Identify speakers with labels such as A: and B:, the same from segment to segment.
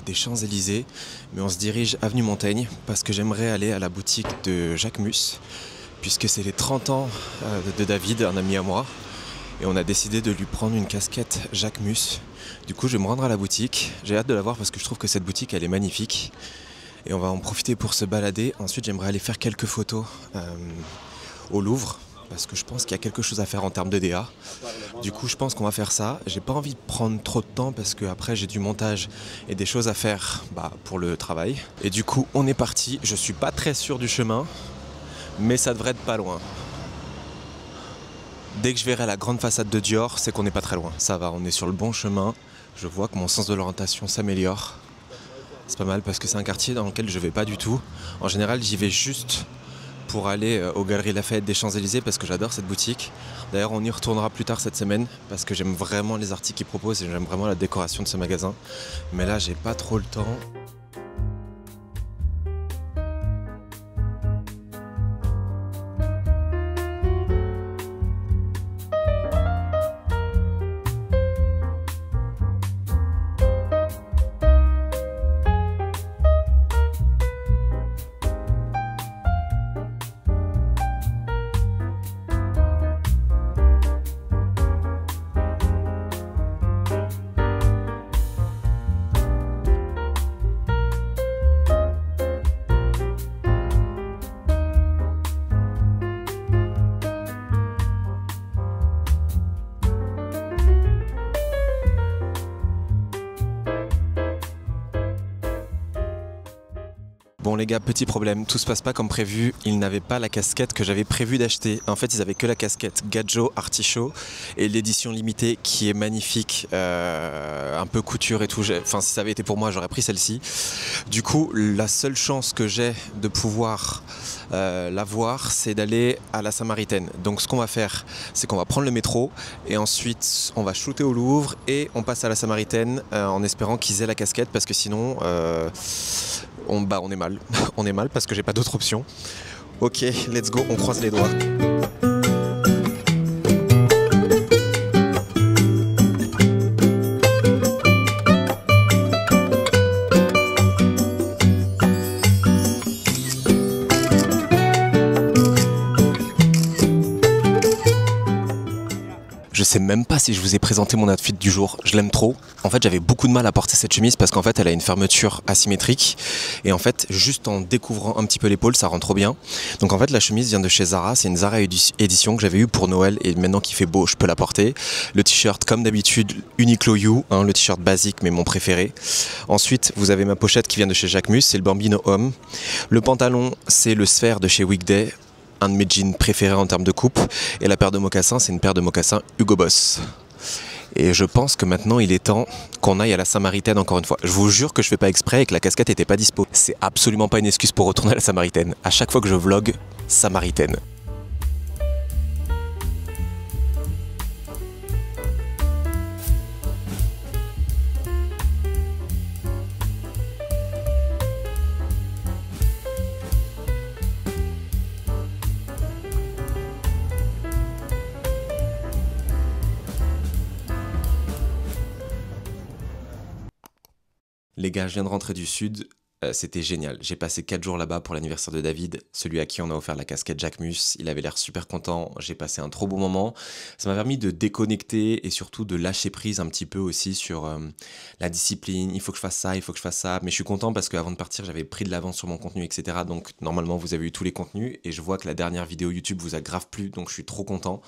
A: des Champs-Élysées, mais on se dirige avenue Montaigne parce que j'aimerais aller à la boutique de Jacques Mus, puisque c'est les 30 ans de David, un ami à moi, et on a décidé de lui prendre une casquette Jacques Mus. Du coup, je vais me rendre à la boutique, j'ai hâte de la voir parce que je trouve que cette boutique elle est magnifique, et on va en profiter pour se balader. Ensuite, j'aimerais aller faire quelques photos au Louvre, parce que je pense qu'il y a quelque chose à faire en termes de DA. Du coup, je pense qu'on va faire ça. J'ai pas envie de prendre trop de temps parce que après j'ai du montage et des choses à faire pour le travail. Et du coup, on est parti. Je suis pas très sûr du chemin, mais ça devrait être pas loin. Dès que je verrai la grande façade de Dior, c'est qu'on n'est pas très loin. Ça va, on est sur le bon chemin. Je vois que mon sens de l'orientation s'améliore. C'est pas mal parce que c'est un quartier dans lequel je vais pas du tout. En général, j'y vais juste pour aller aux Galeries Lafayette des Champs-Élysées parce que j'adore cette boutique. D'ailleurs, on y retournera plus tard cette semaine parce que j'aime vraiment les articles qu'ils proposent et j'aime vraiment la décoration de ce magasin. Mais là, j'ai pas trop le temps. Bon les gars, petit problème, tout se passe pas comme prévu, ils n'avaient pas la casquette que j'avais prévu d'acheter. En fait, ils avaient que la casquette Gadjo Artichaut et l'édition limitée qui est magnifique, un peu couture et tout. Enfin, si ça avait été pour moi, j'aurais pris celle-ci. Du coup, la seule chance que j'ai de pouvoir la voir, c'est d'aller à la Samaritaine. Donc ce qu'on va faire, c'est qu'on va prendre le métro et ensuite on va shooter au Louvre et on passe à la Samaritaine en espérant qu'ils aient la casquette parce que sinon on est mal. On est mal parce que j'ai pas d'autre option. Ok, let's go, on croise les doigts. Je sais même pas si je vous ai présenté mon outfit du jour, je l'aime trop. En fait, j'avais beaucoup de mal à porter cette chemise parce qu'en fait, elle a une fermeture asymétrique. Et en fait, juste en découvrant un petit peu l'épaule, ça rend trop bien. Donc en fait, la chemise vient de chez Zara, c'est une Zara édition que j'avais eue pour Noël et maintenant qu'il fait beau, je peux la porter. Le t-shirt, comme d'habitude, Uniqlo You, le t-shirt basique mais mon préféré. Ensuite, vous avez ma pochette qui vient de chez Jacques Mus, c'est le Bambino Homme. Le pantalon, c'est le Sphère de chez Weekday. Un de mes jeans préférés en termes de coupe, et la paire de mocassins, c'est une paire de mocassins Hugo Boss. Et je pense que maintenant il est temps qu'on aille à la Samaritaine encore une fois. Je vous jure que je fais pas exprès et que la casquette était pas dispo. C'est absolument pas une excuse pour retourner à la Samaritaine. À chaque fois que je vlog, Samaritaine. Les gars, je viens de rentrer du sud, c'était génial. J'ai passé 4 jours là-bas pour l'anniversaire de David, celui à qui on a offert la casquette Jacques Mus. Il avait l'air super content, j'ai passé un trop beau moment. Ça m'a permis de déconnecter et surtout de lâcher prise un petit peu aussi sur la discipline. Il faut que je fasse ça, il faut que je fasse ça. Mais je suis content parce qu'avant de partir, j'avais pris de l'avance sur mon contenu, etc. Donc normalement, vous avez eu tous les contenus et je vois que la dernière vidéo YouTube vous a grave plu, donc je suis trop content.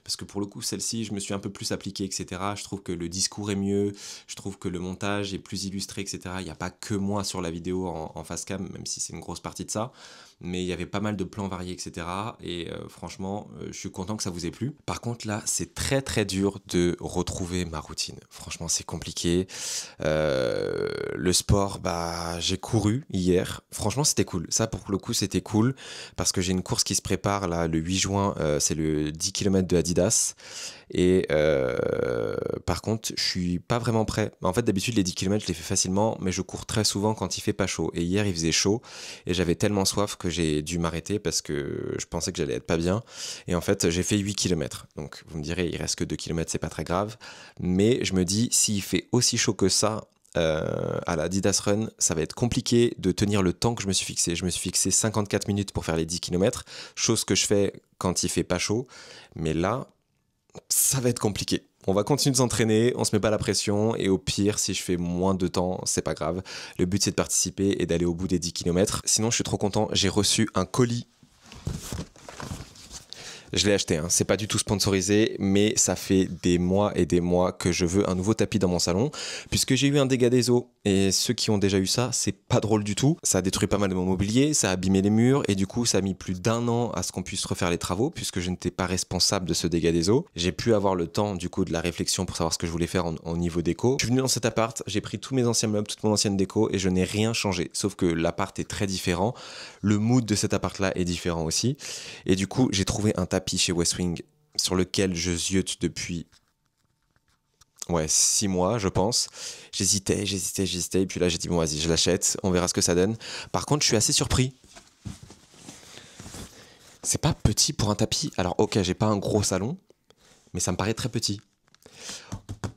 A: Parce que pour le coup, celle-ci, je me suis un peu plus appliqué, etc. Je trouve que le discours est mieux, je trouve que le montage est plus illustré, etc. Il n'y a pas que moi sur la vidéo en face cam, même si c'est une grosse partie de ça. Mais il y avait pas mal de plans variés, etc. Et franchement, je suis content que ça vous ait plu. Par contre, là, c'est très très dur de retrouver ma routine. Franchement, c'est compliqué. Le sport, j'ai couru hier. Franchement, c'était cool. Ça, pour le coup, c'était cool. Parce que j'ai une course qui se prépare là, le 8 juin. C'est le 10 km de Adidas. Et par contre, je suis pas vraiment prêt. En fait, d'habitude, les 10 km, je les fais facilement, mais je cours très souvent quand il fait pas chaud. Et hier, il faisait chaud et j'avais tellement soif que j'ai dû m'arrêter parce que je pensais que j'allais être pas bien. Et en fait, j'ai fait 8 km. Donc, vous me direz, il reste que 2 km, c'est pas très grave. Mais je me dis, s'il fait aussi chaud que ça, à la Adidas Run, ça va être compliqué de tenir le temps que je me suis fixé. Je me suis fixé 54 minutes pour faire les 10 km, chose que je fais quand il fait pas chaud. Mais là, ça va être compliqué. On va continuer de s'entraîner, on se met pas la pression et au pire, si je fais moins de temps, c'est pas grave. Le but, c'est de participer et d'aller au bout des 10 km. Sinon, je suis trop content, j'ai reçu un colis. Je l'ai acheté, hein. C'est pas du tout sponsorisé, mais ça fait des mois et des mois que je veux un nouveau tapis dans mon salon, puisque j'ai eu un dégât des eaux. Et ceux qui ont déjà eu ça, c'est pas drôle du tout. Ça a détruit pas mal de mon mobilier, ça a abîmé les murs, et du coup, ça a mis plus d'1 an à ce qu'on puisse refaire les travaux, puisque je n'étais pas responsable de ce dégât des eaux. J'ai pu avoir le temps, du coup, de la réflexion pour savoir ce que je voulais faire au niveau déco. Je suis venu dans cet appart, j'ai pris tous mes anciens meubles, toute mon ancienne déco, et je n'ai rien changé. Sauf que l'appart est très différent. Le mood de cet appart-là est différent aussi. Et du coup, j'ai trouvé un tapis chez Westwing sur lequel je ziote depuis 6 mois, je pense. J'hésitais, et puis là j'ai dit bon vas-y, je l'achète, on verra ce que ça donne. Par contre, je suis assez surpris. C'est pas petit pour un tapis. Alors ok, j'ai pas un gros salon, mais ça me paraît très petit.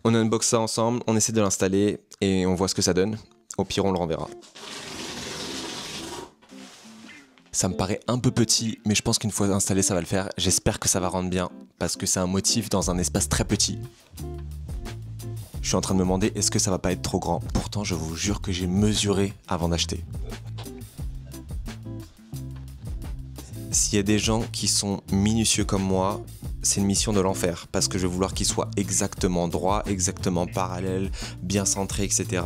A: On unbox ça ensemble, on essaie de l'installer et on voit ce que ça donne. Au pire, on le renverra. Ça me paraît un peu petit, mais je pense qu'une fois installé, ça va le faire. J'espère que ça va rendre bien, parce que c'est un motif dans un espace très petit. Je suis en train de me demander, est-ce que ça va pas être trop grand? Pourtant, je vous jure que j'ai mesuré avant d'acheter. S'il y a des gens qui sont minutieux comme moi, c'est une mission de l'enfer, parce que je vais vouloir qu'il soit exactement droit, exactement parallèle, bien centré, etc.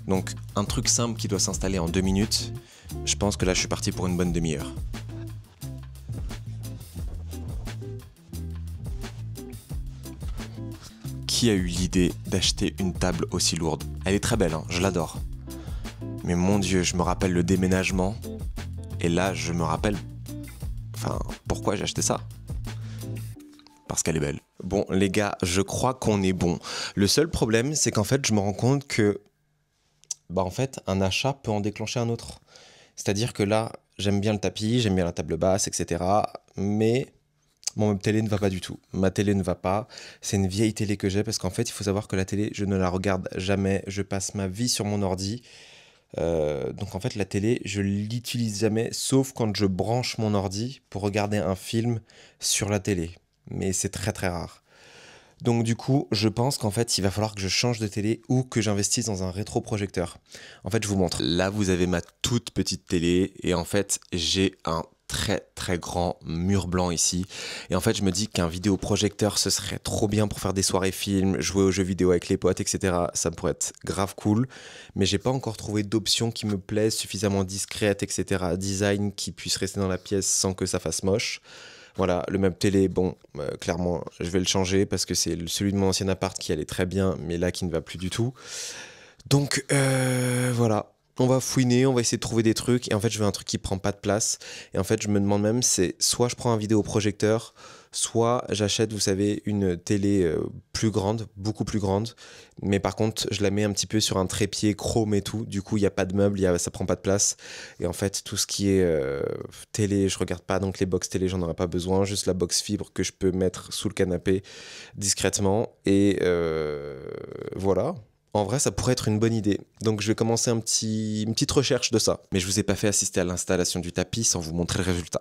A: Donc, un truc simple qui doit s'installer en 2 minutes, je pense que là, je suis parti pour une bonne demi-heure. Qui a eu l'idée d'acheter une table aussi lourde? Elle est très belle, hein, je l'adore. Mais mon Dieu, je me rappelle le déménagement. Et là, je me rappelle... pourquoi j'ai acheté ça? Parce qu'elle est belle. Bon, les gars, je crois qu'on est bon. Le seul problème, c'est qu'en fait, je me rends compte que... un achat peut en déclencher un autre. C'est-à-dire que là, j'aime bien le tapis, j'aime bien la table basse, etc. Mais ma télé ne va pas du tout. Ma télé ne va pas. C'est une vieille télé que j'ai parce qu'en fait, il faut savoir que la télé, je ne la regarde jamais. Je passe ma vie sur mon ordi. Donc en fait, la télé, je l'utilise jamais, sauf quand je branche mon ordi pour regarder un film sur la télé. Mais c'est très très rare. Donc du coup, je pense qu'en fait, il va falloir que je change de télé ou que j'investisse dans un rétroprojecteur. En fait, je vous montre. Là, vous avez ma toute petite télé et en fait, j'ai un très très grand mur blanc ici. Et en fait, je me dis qu'un vidéoprojecteur, ce serait trop bien pour faire des soirées films, jouer aux jeux vidéo avec les potes, etc. Ça pourrait être grave cool. Mais j'ai pas encore trouvé d'option qui me plaise, suffisamment discrète, etc. Design qui puisse rester dans la pièce sans que ça fasse moche. Voilà, le meuble télé, bon, clairement, je vais le changer parce que c'est celui de mon ancien appart qui allait très bien, mais là qui ne va plus du tout. Donc, voilà, on va fouiner, on va essayer de trouver des trucs. Et en fait, je veux un truc qui prend pas de place. Et en fait, je me demande même, c'est soit je prends un vidéoprojecteur, soit j'achète, vous savez, une télé plus grande, beaucoup plus grande. Mais par contre, je la mets un petit peu sur un trépied chrome et tout. Du coup, il n'y a pas de meubles, ça prend pas de place. Et en fait, tout ce qui est télé, je regarde pas. Donc les box télé, j'en aurais pas besoin. Juste la box fibre que je peux mettre sous le canapé discrètement. Et voilà. En vrai, ça pourrait être une bonne idée. Donc je vais commencer une petite recherche de ça. Mais je vous ai pas fait assister à l'installation du tapis sans vous montrer le résultat.